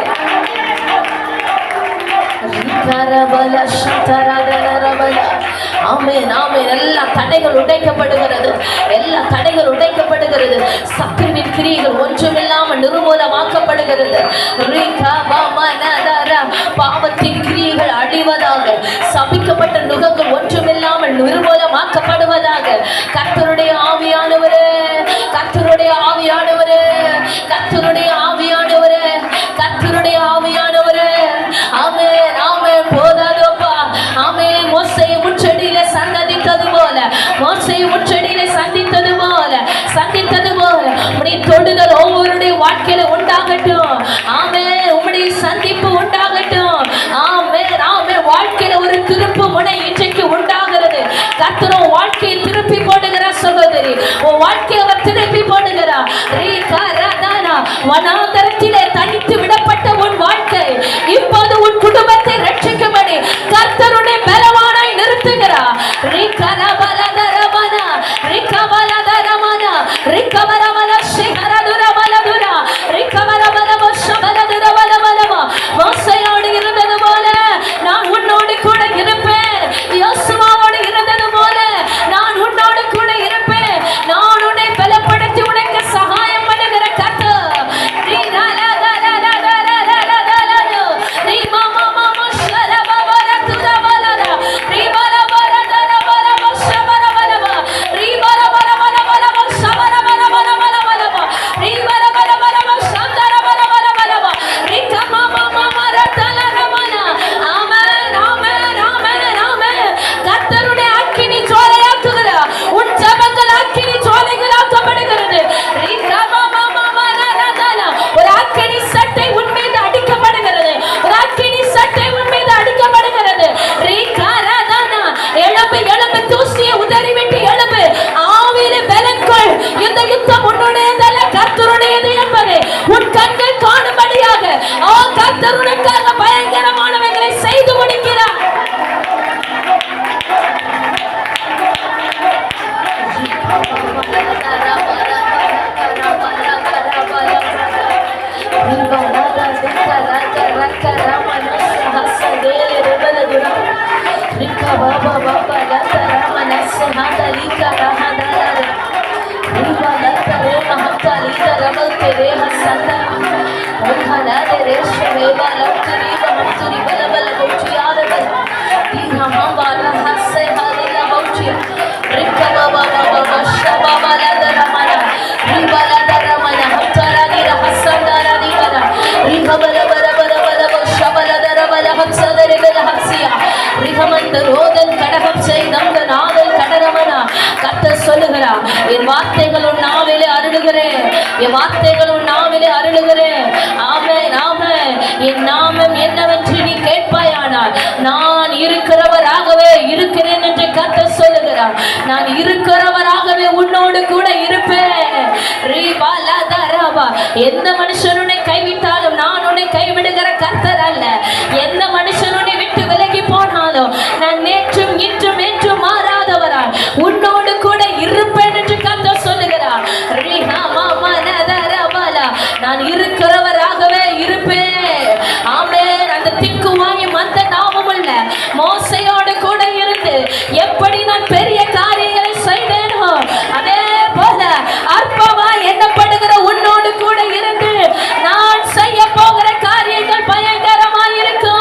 Speaker 1: ஆமென் ஆமென். எல்லா தடைகள் உடைக்கப்படுகிறது, எல்லா தடைகள் உடைக்கப்படுகிறது. சத்துருவின் கிரியைகள் ஒன்றுமில்லாமல் நிர்மூலமாக்கப்படுகிறது. பாவத்தின் கிரியைகள் அழிவதாக, சபிக்கப்பட்ட நுகங்கள் ஒன்றுமில்லாமல் நிர்மூலமாக்கப்படுவதாக. கர்த்தருடைய ஆவியானவரே, கர்த்தருடைய ஆவியானவரே, கர்த்தருடைய ஆவியானவரே, கர்த்தருடைய ஆவியானவரே. ஆமென் ஆமென். போதாதோப்பா. ஆமென். மோசேயை முச்செடியிலே சந்தித்தது போல, மோசேயை முச்செடியிலே சந்தித்தது போல, சந்தித்தது போல உம்முடைய தொடுதல் ஒவ்வொருடைய வாழ்க்கையில உண்டாகட்டும். ஆமென். உம்முடைய சந்திப்பு உண்டாகட்டும். ஆமென் ஆமென். வாழ்க்கையில ஒரு திருப்பு முனை இன்றைக்கு உண்டாகிறது. கர்த்தர் வாழ்க்கையை திருப்பி போடுகிறார் சகோதரி, உன் வாழ்க்கையை அவர் திருப்பி போடுகிறார். வனாந்தரத்திலே தனித்து விடப்பட்ட உன் வாழ்க்கை சொல்லுகிறார், என் வார்த்தைகள் உன் நாவிலே அருளுகிறேன், என் வார்த்தைகள் உன் நாவிலே அருளுகிறேன். ஆமென் ஆமென். என் நாமம் என்னவென்று நீ கேட்பாயானால் நான் இருக்கிறவராகவே இருக்கிறேன் என்று கர்த்தர் சொல்லுகிறார். நான் இருக்கிறவராகவே உன்னோடு கூட இருப்பேன். எந்த மனுஷன் உன்னை கைவிட்டாலும் நான் உன்னை கைவிடுகிற கர்த்தர் அல்ல. எந்த மனுஷன் உன்னை விட்டு விலகி போனாலும் நான் நேற்றும் இன்றும் என்றும் மாறாதவரால் உன்னோடு கூட இருப்பேன் என்று கர்த்தர் சொல்லுகிறார். நான் இருக்கிறவராகவே இருப்பேன். ஆமென். அந்த திக்கு வாங்கி மந்த நாமம் உள்ள மோசையோடு கூட இருந்து எப்படி நான் பெரிய காரியங்களை செய்தேனோ அதே போல அற்பமா எண்ணப்படுகிற உன்னோடு கூட இருந்து நான் செய்ய போகிற காரியங்கள் பயங்கரமாய் இருக்கும்.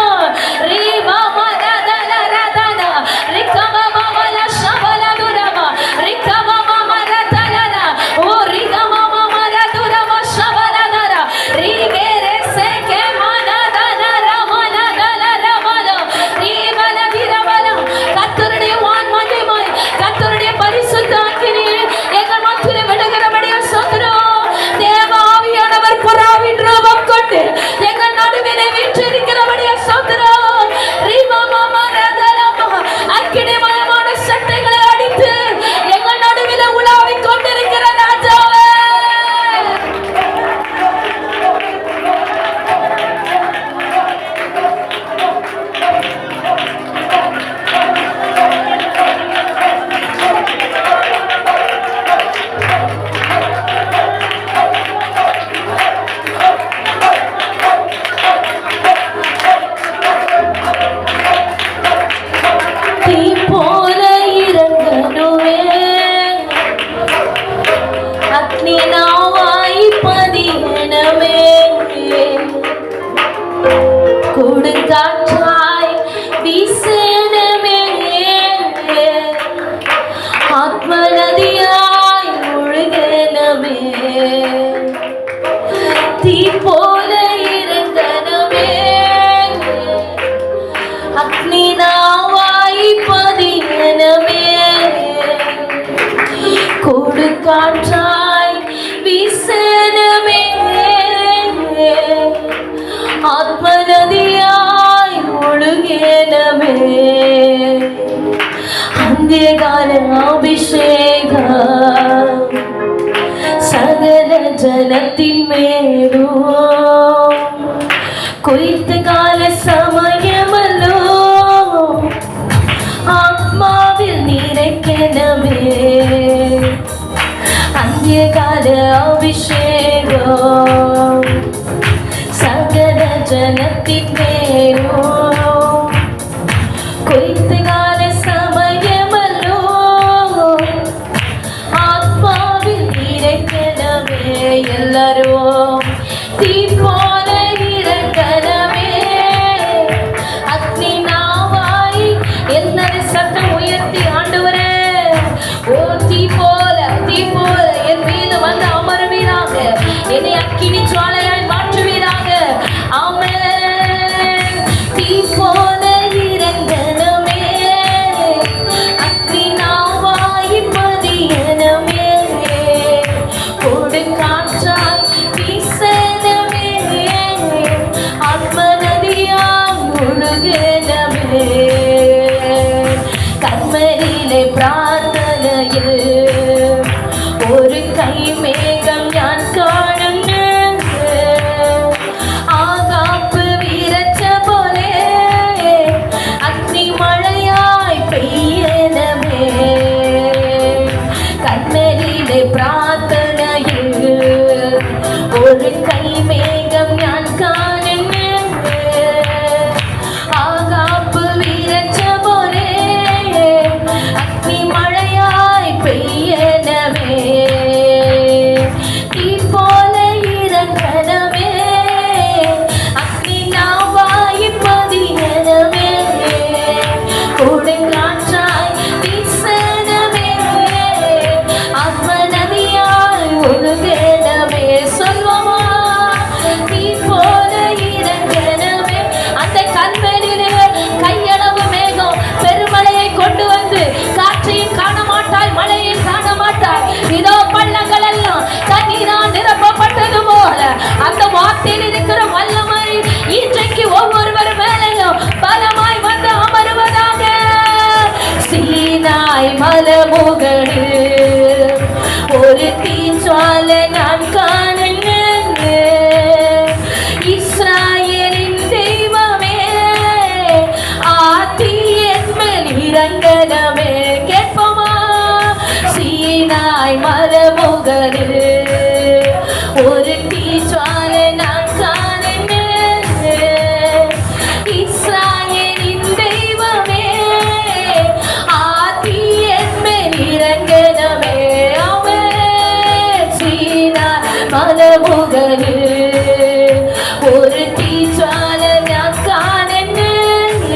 Speaker 1: காற்றாய் வீசனமே ஆத்மநதியாய் ஒழுகேனமே அந்தியகால அபிஷேகம் சகல ஜனத்தின் மேலும் குறித்த கால சமயமல்லோ ஆத்மாவில் நிறைக்கனவே அந்தியகால அபிஷேகம் சகல ஜனத்தின் மேலும் குறித்த கால சமயமல்லோ ஆத்மாவில் நிறைக்கனவே எல்லாரும் தீ போல இறங்கனவே கூடை காற்றாய் வீசனமே ஆத்மநதியாய் ஒழுகனமே சொல்வோமா நீ போல இறங்கனமே. அந்த கண்மணியிலே கையளவு மேகம் பெருமழையை கொண்டு வந்து காற்றையும் காண மாட்டாய் மழையும் காண மாட்டாய். இதோ பள்ளங்கள் எல்லாம் தண்ணீரால் நிரப்பப்பட்டது போல அந்த வார்த்தையில் இருக்கிற வல்லமை இன்றைக்கு ஒவ்வொருவர் மேலையும் பலமாய் வந்து அமருவதாக. சீனாய் மலைமுகடில் ஒரு தீஞ்சுவாலை நான் காணுகிறேன். இஸ்ராயேலின் தெய்வமே ஆதி என் மேல் இறங்கனமே. கேட்போமா? சீனாய் மலைமுகடில் ஒரு தீஞ்சுவாலை நான் காணுகிறேன். இஸ்ராயேலின் தெய்வமே ஆதி என் மேல் இறங்கனமே. மலமுகனில் ஒரு தீச்சாலை நான் காணுகிறேன்.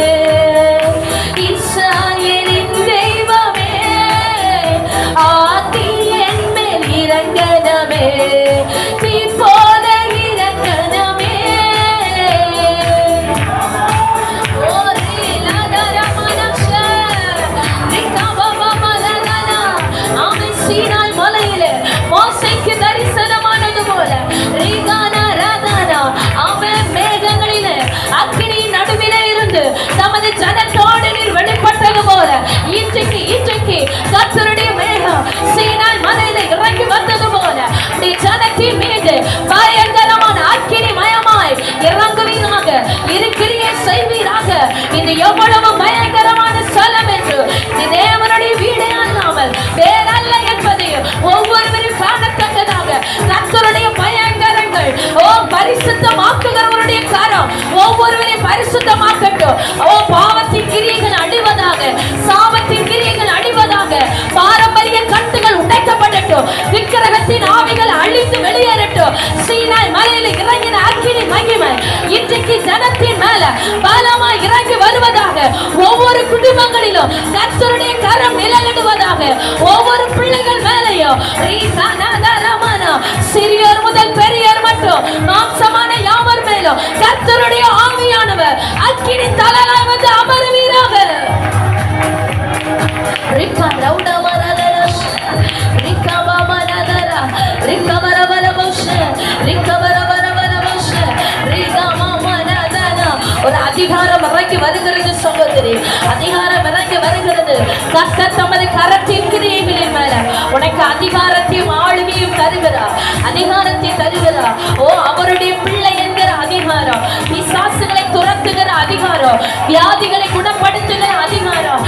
Speaker 1: இஸ்ராயேலின் தெய்வமே ஆதி என் மேல் இறங்கனமே. நீ போல இறங்கனமே. சீனாய் மலையில மோசேக்கு தரிசனமானது போல மேகங்களிலே அக்கினியின் நடுவிலே இருந்து தமது ஜனத்தோடு நீர் வெளிப்பட்டது போல இன்றைக்கு கர்த்தருடைய மேகம் சீனாய் மலையில இறங்கி வந்தது போல நீ ஜனத்தின் மீது பயங்கரமான அக்கினி மயமாய் இறங்குவீராக இருக்கிறியே செய்வீராக. இது எவ்வளவு பயங்கரமான ஸ்தலம் என்று தேவனுடைய வீடே அல்லாமல் வேறல்ல என்பதையும் ஒவ்வொருவரும் காணத்தக்கதாக கர்த்தருடைய பயங்கரங்கள் பரிசுத்தமாக்குகிறவருடைய கரம் ஒவ்வொருவரையும் பரிசுத்தமாக்கட்டும். பாவத்தின் கிரியைகள் அழிவதாக, சாபத்தின் கிரியைகள் அழிவதாக, பாரம்பரிய கட்டுகள் உடைக்கப்படட்டும், விக்கிரகத்தின் ஆவிகள் அழித்து வெளியேறட்டும். சீனாய் மலையில் இறங்கின அக்கினி மகிமை இன்றைக்கு ஜனத்தின் மேல பலமாய் இறங்கி வருவதாக. ஒவ்வொரு குடும்பங்களிலும் கர்த்தருடைய கரம் நிழலிடுவதாக. ஒவ்வொரு பிள்ளைகள் மேலையும் சிறியோர் முதல் பெரியோர் மட்டும் மாம்சமான யாவர் மேலும் கர்த்தருடைய ஆவியானவர் அக்கினி தலலாய் வந்து அமருவீராக. ஒரு அதிகாரம் இறங்கி வருகிறது சகோதரி, அதிகாரம் இறங்கி வருகிறது. கர்த்தர் தமது கரத்தின் கிரியைகளின் மேல உனக்கு அதிகாரத்தையும் ஆளுமையும் தருகிறார், அதிகாரத்தை தருகிறார். அவருடைய பிள்ளை என்கிற அதிகாரம், பிசாசுகளை துரத்துகிற அதிகாரம், வியாதிகளை குணப்படுத்துகிற அதிகாரம்.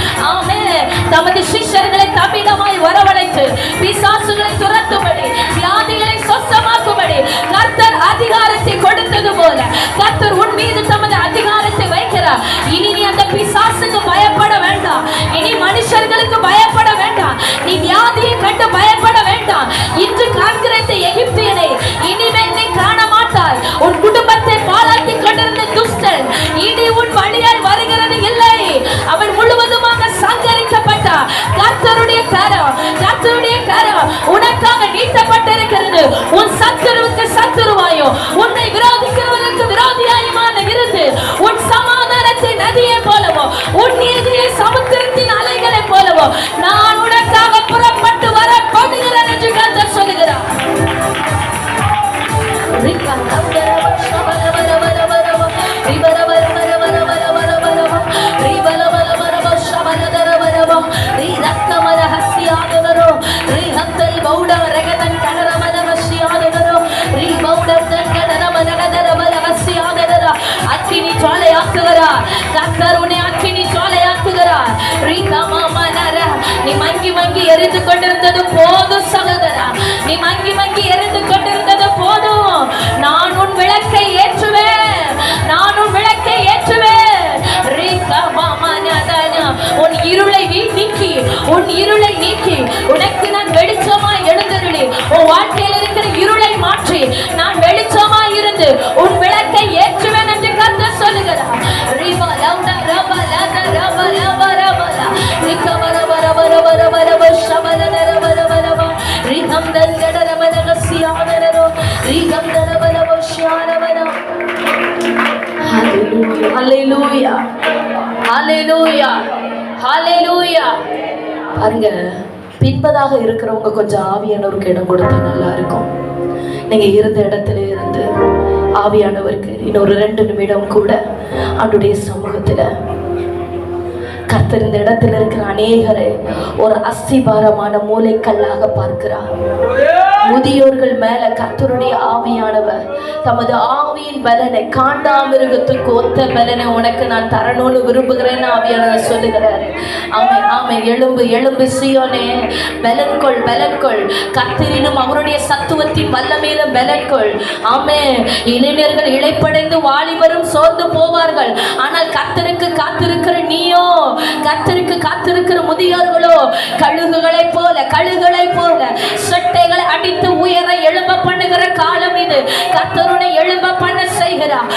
Speaker 1: தமது சிஷ்யர்களை தம்மிடமாய் வரவழைத்து பிசாசுகளை துரத்தும்படி, வியாதிகளை சொஸ்தமாக்கும்படி கர்த்தர் அதிகாரத்தை கொடுத்தது போல கர்த்தர் உன் மீது தமது அதிகாரத்தை வைக்கிறார். இனி நீ அந்த பிசாசுக்கு பயப்பட வேண்டாம், இனி மனுஷர்களுக்கு பயப்பட வேண்டாம், நீ வியாதியை கண்டு பயப்பட வேண்டாம். இன்று காண்கிற எகிப்தியனை இனிமேல் நீ காண மாட்டாய். உன் குடும்பத்தை பாழாக்கி கொண்டிருந்த துஷ்டன் இனி உன் வழியாய் வருகிறது இல்லை. அவன் முழுவதுமாக சங்கரிக்கப்பட்டார். கர்த்தருடைய கரம் உனக்காக நீட்டப்பட்டிருக்கிறது. உன் சத்துருவுக்கு சத்துருவாயோ, உன்னை விரோதிக்கிறவர்களுக்கு விரோதியாயுமான இருந்து உன் சமாதானத்தை நதியை போலவோ, உன் நீதியை சமுத்திரத்தின் அலைகளை போலவோ நான் உனக்காக புறப்பட்டு வர போகிறேன் என்று கர்த்தர் சொல்லுகிறார். அக்கினி ஜுவாலையாக்குகிறார் கர்த்தர், உன்னை அக்கினி ஜுவாலையாக்குகிறார். நீ மங்கி மங்கி எரிந்து கொண்டிருந்தது போதும் சகோதரா, நீ மங்கி மங்கி எரிந்து கொண்டிருந்தது போதும். நான் உன் விளக்கை ஏற்றுவேன், நான் உன் விளக்கை ஏற்றுவேன். உன் இருளை நீக்கி, உன் இருளை நீக்கி உனக்கு நான் வெளிச்சமாய் எழுந்தருளி உன் வாழ்க்கையில் இருக்கிற இருளை மாற்றி நான் வெளிச்சமாய் இருந்து உன் விளக்கை ஏற்றுவேன் என்று கர்த்தர் சொல்லுகிறார். ஹல்லேலூயா, ஹல்லேலூயா, ஹல்லேலூயா. பாருங்க, பின்பதாக இருக்கிறவங்க கொஞ்சம் ஆவியானவருக்கு இடம் கொடுத்தா நல்லா இருக்கும். நீங்க இருந்த இடத்துல இருந்து ஆவியானவருக்கு இன்னொரு 2 நிமிடம் கூட அவருடைய சமூகத்துல கர்த்தர் இந்த இடத்துல இருக்கிற அநேகரை ஒரு அஸ்திபாரமான மூளைக்கல்லாக பார்க்கிறார். முதியோர்கள் மேல கர்த்தருடைய ஆவியானவர் தமது ஆவியின் பலனை, காண்டாமிருகத்துக்கு ஒத்த பலனை உனக்கு நான் தரணும்னு விரும்புகிறேன்னு ஆவியானவர் சொல்லுகிறாரு. ஆமே, ஆமே. எழும்பு, எழும்பு சீயோனே, பலன்கொள், பலன்கொள். கர்த்தரினும் அவருடைய சத்துவத்தின் வல்லமையிலும் பலன்கொள். ஆமே. இளைஞர்கள் இளைப்படைந்து வாலிபரும் சோர்ந்து போவார்கள். ஆனால் கர்த்தருக்கு காத்திருக்கிற நீயோ, கர்த்தருக்கு காத்திருக்கிற முதியோர்களோ கழுகுகளை போல, கழுகுகளை போல சட்டைகளை அடித்து உயர எழும்ப பண்ணுகிற காலம் இது. கர்த்தருடைய எழும்ப பண்ண செய்கிறார்.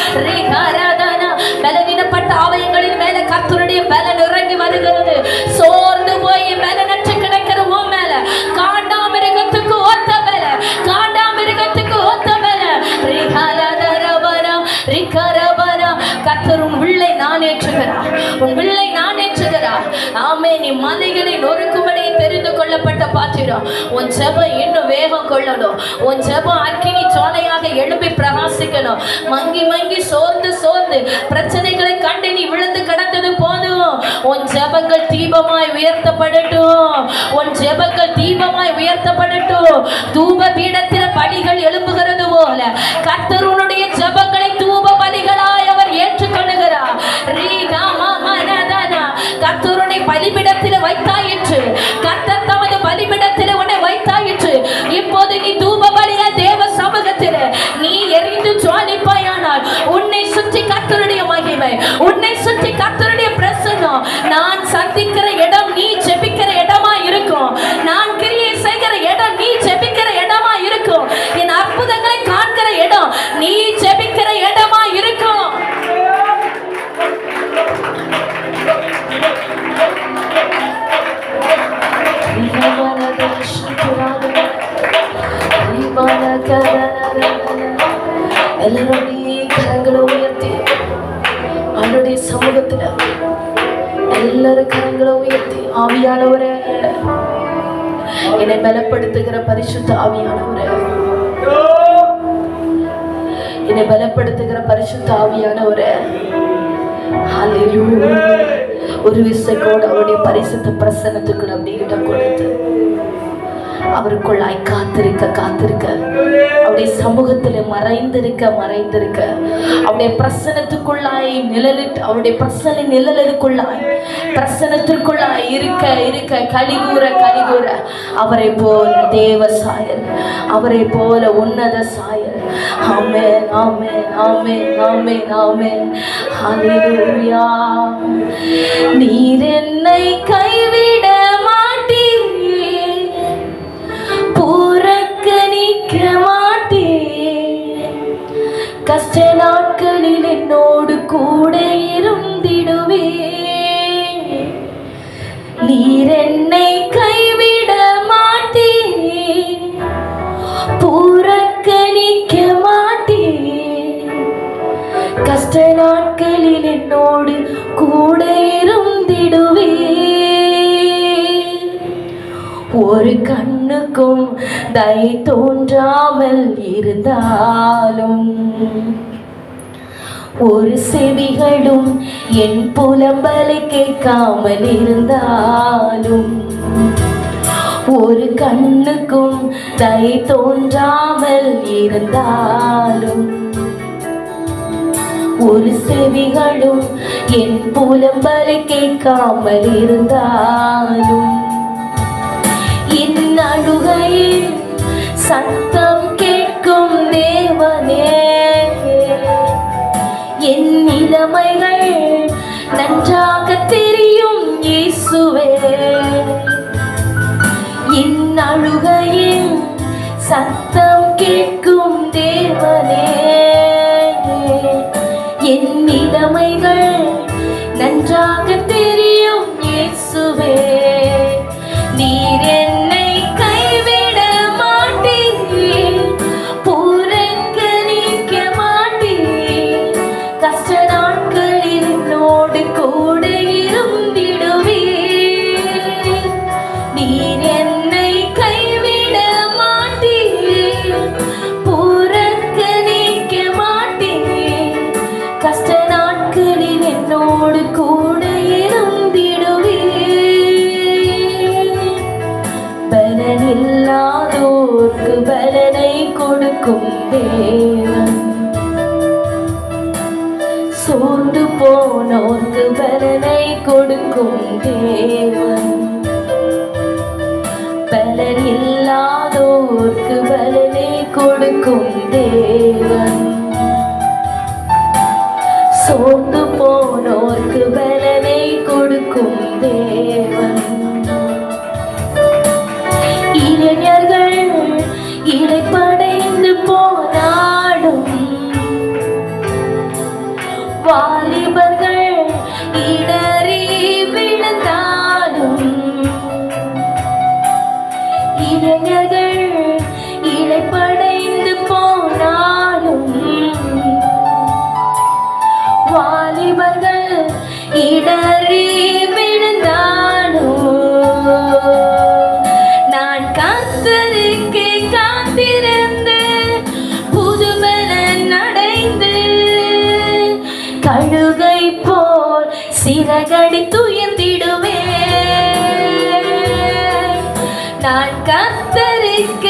Speaker 1: பலவீனப்பட்ட ஆலயங்களின் மேல கர்த்தருடைய பலன் இறங்கி வருகிறது. சோர்ந்து போய் பலனற்று கிடைக்கிற உன் மேல காண்டாமிருகத்துக்கு ஒத்த பல, காண்டாமிருகத்துக்கு ஒத்த பல. கர்த்தர் உன் வில்லை நான் ஏற்றுகிறார், உன் வில்லை நான் ஏற்றுகிறார். ஆமே. நீ மலைகளை நொறுக்கும்படி தெரிந்து கொள்ளப்பட்ட பாத்திரம். உன் ஜெபம் இன்னும் வேகம் கொள்ளணும். உன் ஜெபம் அக்கினி சோலையாக எழுப்பி பிரகாசிக்கணும். மங்கி மங்கி சோர்ந்து சோர்ந்து பிரச்சனைகளை கண்டு நீ விழுந்து கிடந்தது போதும். உன் ஜெபங்கள் தீபமாய் உயர்த்தப்படட்டும். உன் ஜெபங்கள் தீபமாய் உயர்த்தப்படட்டும். தூப பீடத்தில் படிகள் எழும்புகிறது போல கர்த்தர் உன்னுடைய ஜெபங்களை தூப பலிகளாய் அவர் ஏற்றுக்கொள்ளுகிறார். கர்த்தருடைய பலிபீடத்தில் வைத்தாயிற்று. கர்த்தர் தமது பலிபீடத்தில் உன்னை வைத்தாயிற்று. இப்போது நீ தூப பலிய தேவ சமூகத்தில் நீ எரிந்து ஜுவாலிப்பாயானால் உன்னை சுற்றி கர்த்தருடைய மகிமை, உன்னை சுற்றி கர்த்தருடைய பிரசன்னம். நான் சந்திக்கிற இடம் நீ ஜெபிக்கிற இடமா இருக்கும். நான் கிரியை செய்கிற இடம் நீ ஜெபிக்கிற இடமா இருக்கும். என் அற்புதங்களை காண்கிற இடம் நீ ஜெபிக்கிற இடமா இருக்கும். கரங்களை உயர்த்தி அவருடைய சமூகத்துல எல்லாரும் கரங்களை உயர்த்தி, ஆவியானவரே, என்னை பலப்படுத்துகிற பரிசுத்த ஆவியானவரே, என்னை பலப்படுத்துகிற பரிசுத்த ஆவியானவரே, ஹல்லேலூயா. ஒரு விசைக்கோடு அவருடைய பரிசுத்த பிரசன்னத்துக்குள் அப்படி இடம் கொடுத்து அவருக்குள்ளாய் காத்திருக்க காத்திருக்க, அவருடைய சமூகத்துல மறைந்திருக்க மறைந்திருக்க, அவருடைய பிரசனத்துக்குள்ளாய் நிழலிட்டு, அவருடைய பிரசன நிழலுக்குள்ளாய் பிரசனத்திற்குள்ளாய் இருக்க இருக்க கலிகூற கலிகூற அவரை போல தேவ சாயல், அவரை போல உன்னத சாயல். ஆமென், ஆமென், ஆமென், ஆமென், ஆமென். ஹல்லேலூயா. நீர் என்னை கைவிட மாட்டீர், புறக்கணிக்க மாட்டீர். கஷ்ட நாட்களில் என்னோடு கூட இருந்திடுவே. நீர் என்னை கைவிட மாட்டீர், புறக்கணிக்க மாட்டீர். கஷ்ட நாட்களில் என்னோடு கூட இருந்திடுவே. ஒரு கண்ணுக்கும் தயை தோன்றாமல் இருந்தாலும், ஒரு செவிகளும் என் புலம்பலை கேட்காமல் இருந்தாலும், ஒரு கண்ணுக்கும் தயை தோன்றாமல் இருந்தாலும், ஒரு செவிகளும் என் புலம்பலை கேட்காமல் இருந்தாலும், என் அழுகையில் சத்தம் கேட்கும் தேவனே, என் நிலைமைகள் நன்றாக தெரியும் இயேசுவே. என் அழுகையில் சத்தம் கேட்கும் தேவனே, என் நிலைமைகள் நன்றாக தெரியும் இயேசுவே. நீர் என்னை கைவிட மாட்டீர், புறக்கணிக்க தேவன். சோர்ந்து போனோர்க்கு பலனை கொடுக்கும் தேவன். பலன் இல்லாதோர்க்கு பலனை கொடுக்கும் தேவன். சோர்ந்து போனோர்க்கு பலனை கொடுக்கும் தேவன். இளைஞர்கள் இளைப்படைந்து போனாலும், வாலிபர்கள் இடறி விழுந்தாலும், இளைஞர்கள் இளைப்படைந்து போனாலும், வாலிபர்கள் இடறி விழுந்தாலும், நான் கர்த்தருக்கு காத்திருந்து புதுபலன் அடைந்து கழுகை போல் சிறகடித்து உயர்ந்திடுவேன். நான் கர்த்தருக்கு